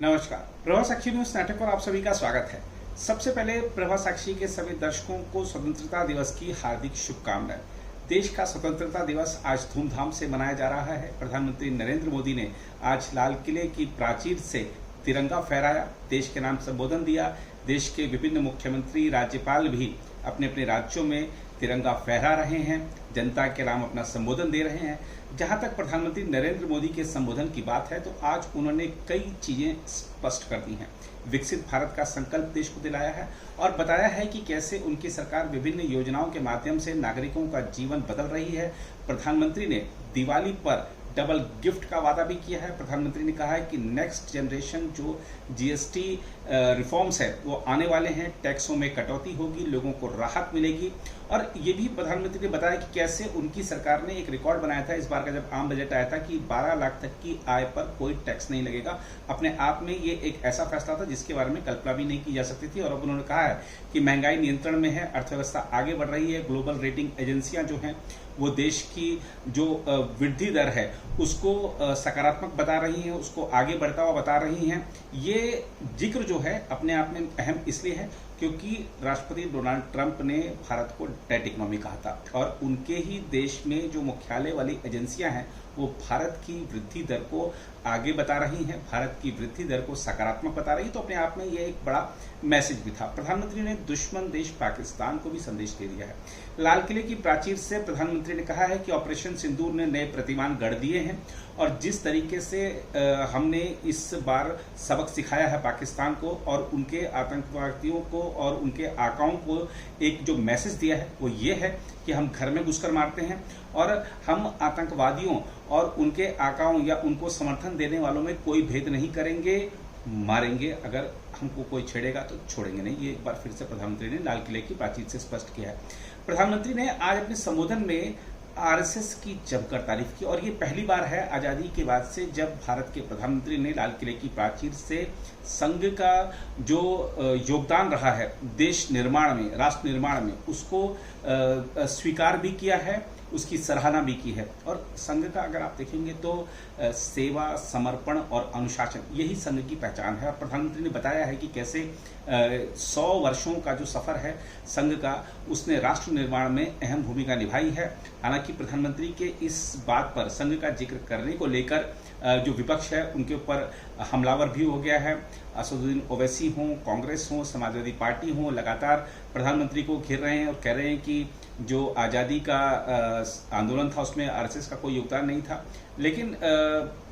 नमस्कार। प्रभा साक्षी न्यूज नाटक पर आप सभी का स्वागत है। सबसे पहले प्रभा साक्षी के सभी दर्शकों को स्वतंत्रता दिवस की हार्दिक शुभकामनाएं। देश का स्वतंत्रता दिवस आज धूमधाम से मनाया जा रहा है। प्रधानमंत्री नरेंद्र मोदी ने आज लाल किले की प्राचीर से तिरंगा फहराया, देश के नाम संबोधन दिया। देश के विभिन्न मुख्यमंत्री, राज्यपाल भी अपने अपने राज्यों में तिरंगा फहरा रहे हैं, जनता के नाम अपना संबोधन दे रहे हैं। जहां तक प्रधानमंत्री नरेंद्र मोदी के संबोधन की बात है तो आज उन्होंने कई चीजें स्पष्ट कर दी हैं। विकसित भारत का संकल्प देश को दिलाया है और बताया है कि कैसे उनकी सरकार विभिन्न योजनाओं के माध्यम से नागरिकों का जीवन बदल रही है। प्रधानमंत्री ने दिवाली पर डबल गिफ्ट का वादा भी किया है। प्रधानमंत्री ने कहा है कि नेक्स्ट जनरेशन जो जीएसटी रिफॉर्म्स है वो आने वाले हैं, टैक्सों में कटौती होगी, लोगों को राहत मिलेगी। और ये भी प्रधानमंत्री ने बताया कि कैसे उनकी सरकार ने एक रिकॉर्ड बनाया था इस बार का जब आम बजट आया था कि 12 लाख तक की आय पर कोई टैक्स नहीं लगेगा। अपने आप में ये एक ऐसा फैसला था जिसके बारे में कल्पना भी नहीं की जा सकती थी। और अब उन्होंने कहा है कि महंगाई नियंत्रण में है, अर्थव्यवस्था आगे बढ़ रही है, ग्लोबल रेटिंग एजेंसियां जो हैं वो देश की जो वृद्धि दर है उसको सकारात्मक बता रही हैं, उसको आगे बढ़ता हुआ बता रही हैं। ये जिक्र जो है अपने आप में अहम इसलिए है क्योंकि राष्ट्रपति डोनाल्ड ट्रंप ने भारत को डेट इकोनॉमी कहा था और उनके ही देश में जो मुख्यालय वाली एजेंसियां हैं वो भारत की वृद्धि दर को आगे बता रही हैं, भारत की वृद्धि दर को सकारात्मक बता रही है। तो अपने आप में ये एक बड़ा मैसेज भी था। प्रधानमंत्री ने दुश्मन देश पाकिस्तान को भी संदेश दे दिया है। लाल किले की प्राचीर से प्रधानमंत्री ने कहा है कि ऑपरेशन सिंदूर ने नए प्रतिमान गढ़ दिए हैं और जिस तरीके से हमने इस बार सबक सिखाया है पाकिस्तान को और उनके आतंकवादियों को और उनके आकाओं को एक जो मैसेज दिया है वो ये है कि हम घर में घुसकर मारते हैं और हम आतंकवादियों और उनके आकाओं या उनको समर्थन देने वालों में कोई भेद नहीं करेंगे, मारेंगे, अगर हमको कोई छेड़ेगा तो छोड़ेंगे नहीं। ये एक बार फिर से प्रधानमंत्री ने लाल किले की प्राचीर से स्पष्ट किया है। प्रधानमंत्री ने आज अपने संबोधन में आरएसएस की जमकर तारीफ की और ये पहली बार है आजादी के बाद से जब भारत के प्रधानमंत्री ने लाल किले की प्राचीर से संघ का जो योगदान रहा है देश निर्माण में, राष्ट्र निर्माण में, उसको स्वीकार भी किया है, उसकी सराहना भी की है। और संघ का अगर आप देखेंगे तो सेवा, समर्पण और अनुशासन यही संघ की पहचान है। और प्रधानमंत्री ने बताया है कि कैसे 100 वर्षों का जो सफर है संघ का उसने राष्ट्र निर्माण में अहम भूमिका निभाई है। हालांकि प्रधानमंत्री के इस बात पर संघ का जिक्र करने को लेकर जो विपक्ष है उनके ऊपर हमलावर भी हो गया है। असदुद्दीन ओवैसी हों, कांग्रेस हो, समाजवादी पार्टी हो, लगातार प्रधानमंत्री को घेर रहे हैं और कह रहे हैं कि जो आज़ादी का आंदोलन था उसमें आरएसएस का कोई योगदान नहीं था। लेकिन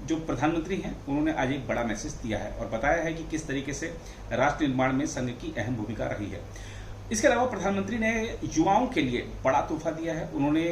जो प्रधानमंत्री हैं उन्होंने आज एक बड़ा मैसेज दिया है और बताया है कि किस तरीके से राष्ट्र निर्माण में संघ की अहम भूमिका रही है। इसके अलावा प्रधानमंत्री ने युवाओं के लिए बड़ा तोहफा दिया है। उन्होंने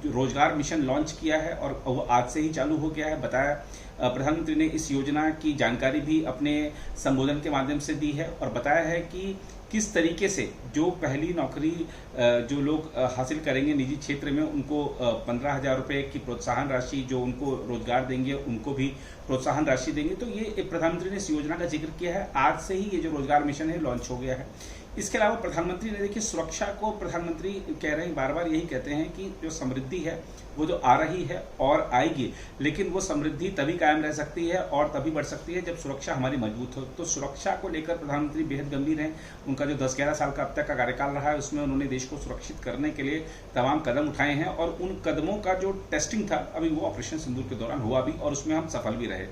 रोजगार मिशन लॉन्च किया है और वो आज से ही चालू हो गया है। बताया प्रधानमंत्री ने इस योजना की जानकारी भी अपने संबोधन के माध्यम से दी है और बताया है कि किस तरीके से जो पहली नौकरी जो लोग हासिल करेंगे निजी क्षेत्र में उनको 15,000 रुपये की प्रोत्साहन राशि जो उनको रोजगार देंगे उनको भी प्रोत्साहन राशि देंगे। तो ये प्रधानमंत्री ने इस योजना का जिक्र किया है। आज से ही ये जो रोजगार मिशन है लॉन्च हो गया है। इसके अलावा प्रधानमंत्री ने देखिए सुरक्षा को प्रधानमंत्री कह रहे हैं, बार बार यही कहते हैं कि जो समृद्धि है वो जो आ रही है और आएगी, लेकिन वो समृद्धि तभी कायम रह सकती है और तभी बढ़ सकती है जब सुरक्षा हमारी मजबूत हो। तो सुरक्षा को लेकर प्रधानमंत्री बेहद गंभीर हैं। उनका जो 10-11 साल का अब तक का कार्यकाल रहा है उसमें उन्होंने देश को सुरक्षित करने के लिए तमाम कदम उठाए हैं और उन कदमों का जो टेस्टिंग था अभी वो ऑपरेशन सिंदूर के दौरान हुआ भी और उसमें हम सफल भी रहे।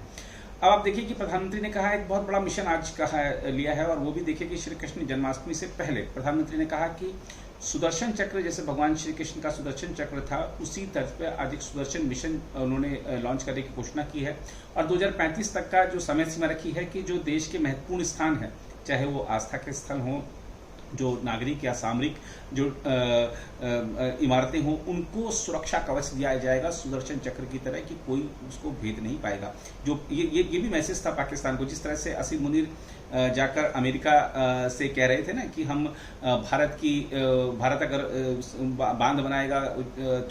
अब आप देखिए कि प्रधानमंत्री ने कहा एक बहुत बड़ा मिशन आज का लिया है और वो भी देखिए कि श्री कृष्ण जन्माष्टमी से पहले प्रधानमंत्री ने कहा कि सुदर्शन चक्र जैसे भगवान श्री कृष्ण का सुदर्शन चक्र था उसी तर्ज पर आज एक सुदर्शन मिशन उन्होंने लॉन्च करने की घोषणा की है और 2035 तक का जो समय सीमा रखी है कि जो देश के महत्वपूर्ण स्थान है, चाहे वो आस्था के स्थल हों, जो नागरिक या सामरिक जो इमारतें हों, उनको सुरक्षा कवच दिया जाएगा सुदर्शन चक्र की तरह कि कोई उसको भेद नहीं पाएगा। जो ये भी मैसेज था पाकिस्तान को, जिस तरह से असीम मुनीर जाकर अमेरिका से कह रहे थे ना कि हम भारत अगर बांध बनाएगा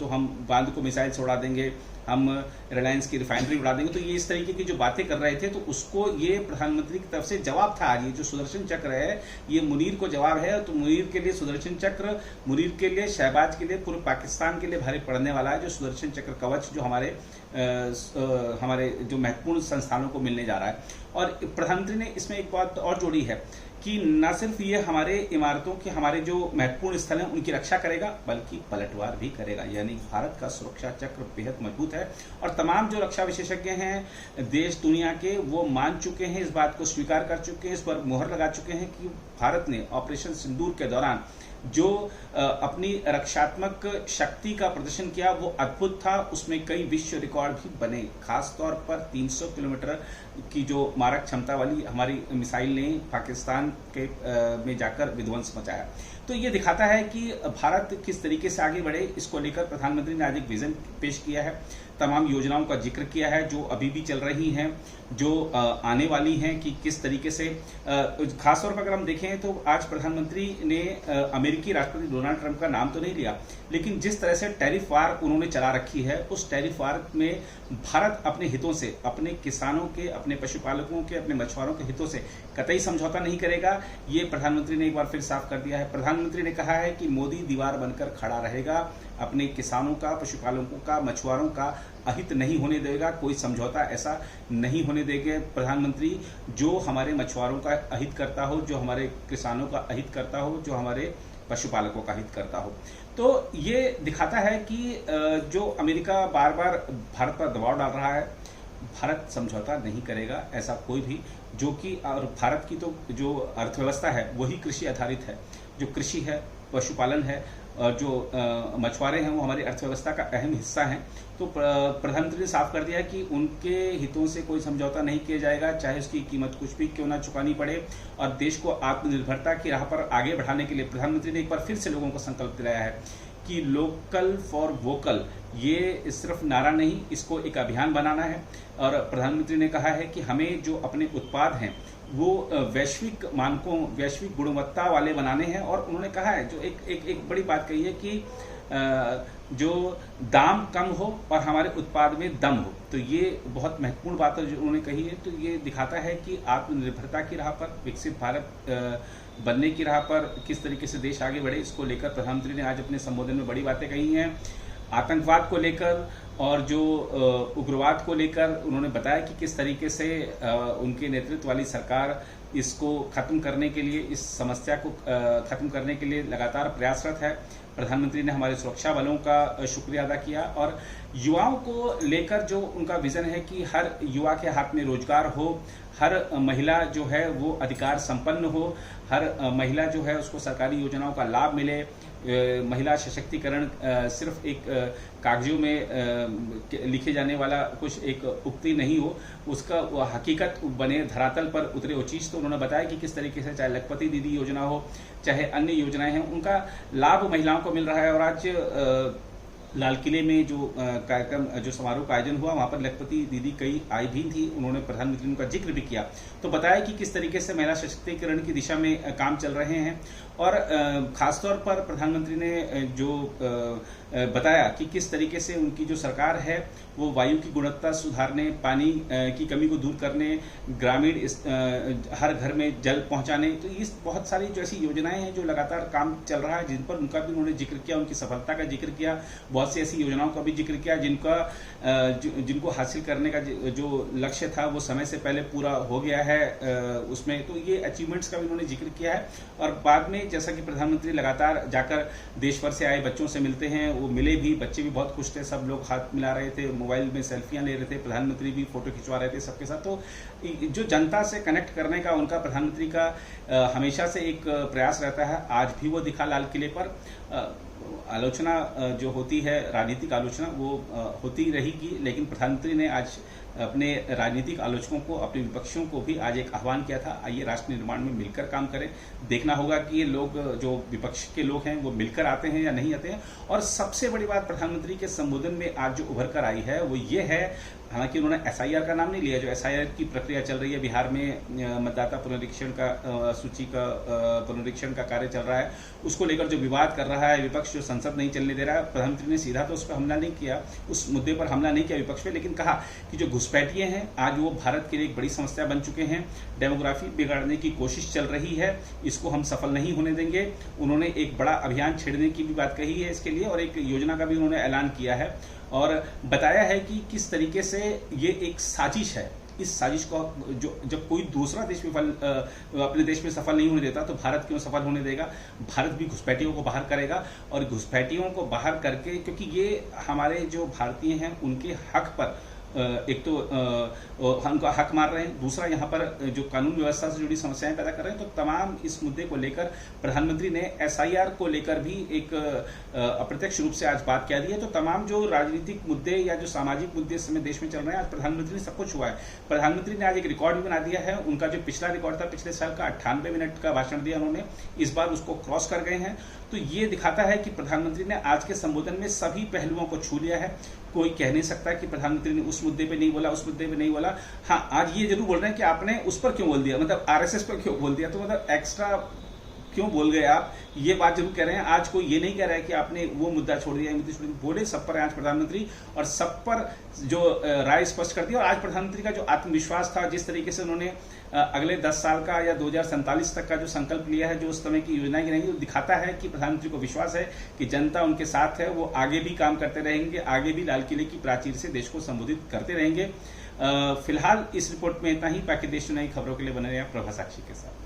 तो हम बांध को मिसाइल से उड़ा देंगे, हम रिलायंस की रिफाइनरी उड़ा देंगे। तो ये इस तरीके की जो बातें कर रहे थे, तो उसको ये प्रधानमंत्री की तरफ से जवाब था। आज ये जो सुदर्शन चक्र है, ये मुनीर को जवाब है। तो मुनीर के लिए सुदर्शन चक्र, मुनीर के लिए, शहबाज के लिए, पूरे पाकिस्तान के लिए भारी पड़ने वाला है जो सुदर्शन चक्र कवच जो हमारे जो महत्वपूर्ण संस्थानों को मिलने जा रहा है। और प्रधानमंत्री ने इसमें एक बात और जोड़ी है कि न सिर्फ ये हमारे इमारतों के, हमारे जो महत्वपूर्ण स्थल हैं उनकी रक्षा करेगा, बल्कि पलटवार भी करेगा। यानी भारत का सुरक्षा चक्र बेहद मजबूत है। और तमाम जो रक्षा विशेषज्ञ हैं देश दुनिया के, वो मान चुके हैं, इस बात को स्वीकार कर चुके हैं, इस पर मुहर लगा चुके हैं कि भारत ने ऑपरेशन सिंदूर के दौरान जो अपनी रक्षात्मक शक्ति का प्रदर्शन किया वो अद्भुत था। उसमें कई विश्व रिकॉर्ड भी बने, खासतौर पर 300 किलोमीटर की जो मारक क्षमता वाली हमारी मिसाइल ने पाकिस्तान के में जाकर विध्वंस मचाया। तो ये दिखाता है कि भारत किस तरीके से आगे बढ़े। इसको लेकर प्रधानमंत्री ने आज एक विजन पेश किया है, तमाम योजनाओं का जिक्र किया है जो अभी भी चल रही हैं, जो आने वाली हैं, कि किस तरीके से। खासतौर पर अगर हम देखें तो आज प्रधानमंत्री ने अमेरिकी राष्ट्रपति डोनाल्ड ट्रंप का नाम तो नहीं लिया, लेकिन जिस तरह से टैरिफ वार उन्होंने चला रखी है, उस टैरिफ वार में भारत अपने हितों से, अपने किसानों के, अपने पशुपालकों के, अपने मछुआरों के हितों से कतई समझौता नहीं करेगा। ये प्रधानमंत्री ने एक बार फिर साफ कर दिया है। प्रधानमंत्री ने कहा है कि मोदी दीवार बनकर खड़ा रहेगा, अपने किसानों का, पशुपालकों का, मछुआरों का अहित नहीं होने देगा, कोई समझौता ऐसा नहीं होने देंगे प्रधानमंत्री जो हमारे मछुआरों का अहित करता हो, जो हमारे किसानों का अहित करता हो, जो हमारे पशुपालकों का हित करता हो। तो ये दिखाता है कि जो अमेरिका बार बार भारत पर दबाव डाल रहा है, भारत समझौता नहीं करेगा ऐसा कोई भी, जो कि और भारत की तो जो अर्थव्यवस्था है वही कृषि आधारित है। जो कृषि है, पशुपालन है, जो मछुआरे हैं वो हमारी अर्थव्यवस्था का अहम हिस्सा हैं। तो प्रधानमंत्री ने साफ कर दिया कि उनके हितों से कोई समझौता नहीं किया जाएगा, चाहे उसकी कीमत कुछ भी क्यों ना चुकानी पड़े। और देश को आत्मनिर्भरता की राह पर आगे बढ़ाने के लिए प्रधानमंत्री ने एक बार फिर से लोगों को संकल्प दिलाया है कि लोकल फॉर वोकल ये सिर्फ नारा नहीं, इसको एक अभियान बनाना है। और प्रधानमंत्री ने कहा है कि हमें जो अपने उत्पाद हैं वो वैश्विक मानकों, वैश्विक गुणवत्ता वाले बनाने हैं। और उन्होंने कहा है, जो एक बड़ी बात कही है कि जो दाम कम हो और हमारे उत्पाद में दम हो। तो ये बहुत महत्वपूर्ण बात है जो उन्होंने कही है। तो ये दिखाता है कि आत्मनिर्भरता की राह पर, विकसित भारत बनने की राह पर किस तरीके से देश आगे बढ़े, इसको लेकर प्रधानमंत्री ने आज अपने संबोधन में बड़ी बातें कही हैं। आतंकवाद को लेकर और जो उग्रवाद को लेकर उन्होंने बताया कि किस तरीके से उनके नेतृत्व वाली सरकार इसको खत्म करने के लिए, इस समस्या को खत्म करने के लिए लगातार प्रयासरत है। प्रधानमंत्री ने हमारे सुरक्षा बलों का शुक्रिया अदा किया और युवाओं को लेकर जो उनका विजन है कि हर युवा के हाथ में रोजगार हो, हर महिला जो है वो अधिकार संपन्न हो, हर महिला जो है उसको सरकारी योजनाओं का लाभ मिले। महिला सशक्तिकरण सिर्फ एक कागजों में लिखे जाने वाला कुछ एक उक्ति नहीं हो, उसका हकीकत बने, धरातल पर उतरे वो चीज़। तो उन्होंने बताया कि किस तरीके से चाहे लखपति दीदी योजना हो, चाहे अन्य योजनाएं हैं, उनका लाभ महिलाओं को मिल रहा है। और आज लाल किले में जो कार्यक्रम, जो समारोह का आयोजन हुआ, वहां पर लखपति दीदी कई आई भी थी, उन्होंने प्रधानमंत्री का जिक्र भी किया। तो बताया कि किस तरीके से महिला सशक्तिकरण की दिशा में काम चल रहे हैं। और खासतौर पर प्रधानमंत्री ने जो बताया कि किस तरीके से उनकी जो सरकार है वो वायु की गुणवत्ता सुधारने, पानी की कमी को दूर करने, ग्रामीण हर घर में जल पहुंचाने, तो ये बहुत सारी जो ऐसी योजनाएं हैं जो लगातार काम चल रहा है, जिन पर उनका भी उन्होंने जिक्र किया, उनकी सफलता का जिक्र किया। बहुत सी ऐसी योजनाओं का भी जिक्र किया जिनको हासिल करने का जो लक्ष्य था वो समय से पहले पूरा हो गया है उसमें। तो ये अचीवमेंट्स का भी उन्होंने जिक्र किया है। और बाद में जैसा कि प्रधानमंत्री लगातार जाकर देश भर से आए बच्चों से मिलते हैं, वो मिले भी, बच्चे भी बहुत खुश थे, सब लोग हाथ मिला रहे थे, मोबाइल में सेल्फियां ले रहे थे, प्रधानमंत्री भी फोटो खिंचवा रहे थे सबके साथ। तो जो जनता से कनेक्ट करने का उनका, प्रधानमंत्री का हमेशा से एक प्रयास रहता है। आज भी वो दिखा लाल किले पर। आलोचना जो होती है, राजनीतिक आलोचना, वो होती रहेगी, लेकिन प्रधानमंत्री ने आज अपने राजनीतिक आलोचकों को, अपने विपक्षियों को भी आज एक आह्वान किया था, आइए राष्ट्र निर्माण में मिलकर काम करें। देखना होगा कि ये लोग, जो विपक्ष के लोग हैं, वो मिलकर आते हैं या नहीं आते हैं। और सबसे बड़ी बात प्रधानमंत्री के संबोधन में आज जो उभर कर आई है वो ये है हालांकि उन्होंने एसआईआर का नाम नहीं लिया। जो एसआईआर की प्रक्रिया चल रही है बिहार में, मतदाता पुनरीक्षण का सूची का पुनरीक्षण का कार्य चल रहा है, उसको लेकर जो विवाद कर रहा है विपक्ष, जो संसद नहीं चलने दे रहा है, प्रधानमंत्री ने सीधा तो उस पर हमला नहीं किया, उस मुद्दे पर हमला नहीं किया विपक्ष पे, लेकिन कहा कि जो घुसपैठिए हैं आज वो भारत के लिए एक बड़ी समस्या बन चुके हैं, डेमोग्राफी बिगाड़ने की कोशिश चल रही है, इसको हम सफल नहीं होने देंगे। उन्होंने एक बड़ा अभियान छेड़ने की भी बात कही है इसके लिए, और एक योजना का भी उन्होंने ऐलान किया है और बताया है कि किस तरीके से ये एक साजिश है। इस साजिश को जो जब कोई दूसरा देश अपने देश में सफल नहीं होने देता तो भारत क्यों सफल होने देगा। भारत भी घुसपैठियों को बाहर करेगा, और घुसपैठियों को बाहर करके, क्योंकि ये हमारे जो भारतीय हैं उनके हक पर एक तो उनका हक मार रहे हैं, दूसरा यहाँ पर जो कानून व्यवस्था से जुड़ी समस्याएं पैदा कर रहे हैं। तो तमाम इस मुद्दे को लेकर प्रधानमंत्री ने एसआईआर को लेकर भी एक अप्रत्यक्ष रूप से आज बात कह दी है। तो तमाम जो राजनीतिक मुद्दे या जो सामाजिक मुद्दे इस समय देश में चल रहे हैं, आज प्रधानमंत्री ने सब कुछ हुआ है। प्रधानमंत्री ने आज एक रिकॉर्ड भी बना दिया है। उनका जो पिछला रिकॉर्ड था पिछले साल का 98 मिनट का भाषण दिया उन्होंने, इस बार उसको क्रॉस कर गए हैं। तो ये दिखाता है कि प्रधानमंत्री ने आज के संबोधन में सभी पहलुओं को छू लिया है। कोई कह नहीं सकता कि प्रधानमंत्री ने उस मुद्दे पे नहीं बोला, उस मुद्दे पे नहीं बोला। हाँ, आज ये जरूर बोल रहे हैं कि आपने उस पर क्यों बोल दिया, मतलब आरएसएस पर क्यों बोल दिया, तो मतलब एक्स्ट्रा क्यों बोल गए आप, ये बात जरूर कह रहे हैं। आज कोई ये नहीं कह रहा है कि आपने वो मुद्दा छोड़ दिया, मुद्दे छोड़ दिया, बोले सब पर आज प्रधानमंत्री, और सब पर जो राय स्पष्ट कर दी। और आज प्रधानमंत्री का जो आत्मविश्वास था, जिस तरीके से उन्होंने अगले 10 साल का या 2047 तक का जो संकल्प लिया है, जो उस समय की योजनाएं गिनाई, वो दिखाता है कि प्रधानमंत्री को विश्वास है कि जनता उनके साथ है, वो आगे भी काम करते रहेंगे, आगे भी लाल किले की प्राचीर से देश को संबोधित करते रहेंगे। फिलहाल इस रिपोर्ट में इतना ही। बाकी देश की नई खबरों के लिए बने रहिए प्रभा साक्षी के साथ।